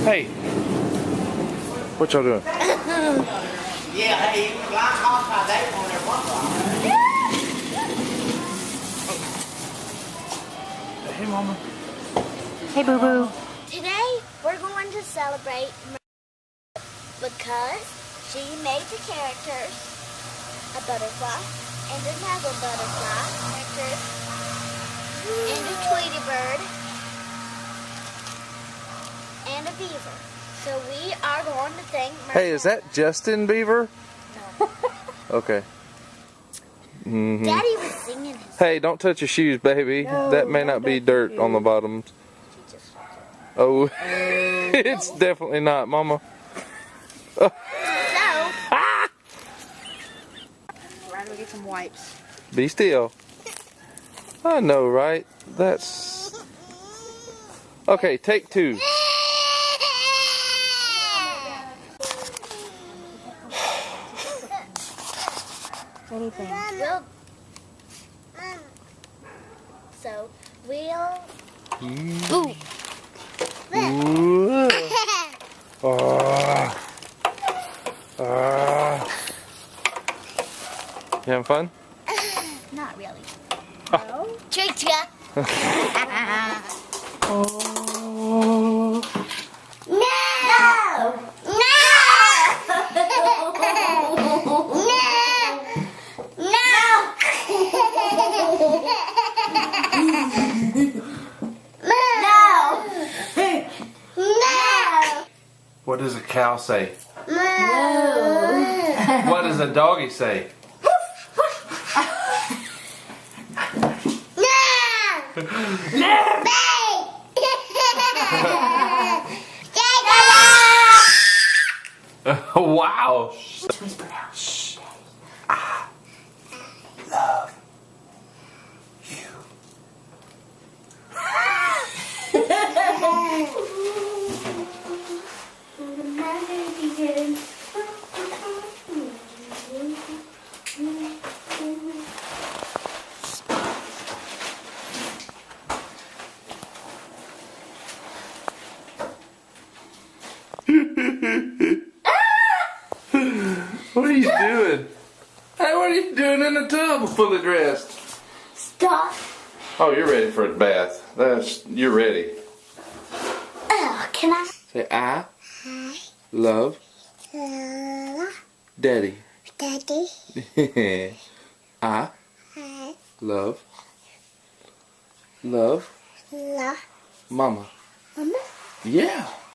Hey, what y'all doing? Yeah, hey, blind hawk by that on there one Hey, Mama. Hey, Boo Boo. Today we're going to celebrate because she made the characters a butterfly and another butterfly character and a Tweety bird and a beaver. So we are going to thank Hey, is that Justin Bieber? No. Okay. Daddy was singing his Hey, don't touch your shoes, baby. No, that may don't not be touch dirt your on the shoes. bottoms. Oh, it's definitely not, Mama. So Right, we get some wipes. Be still. I know, right? That's... Okay, take two. Anything. so we'll Ooh. You having fun? not really. Oh. Tricked ya. Oh. No! No! What does a cow say? No! What does a doggy say? Wow. Whisper out. Shh. Love you. What are you doing? Hey, what are you doing in the tub fully dressed? Stop. Oh, you're ready for a bath. You're ready. Can I? Say, I love Daddy. Daddy. I love La. Mama. Mama. Yeah.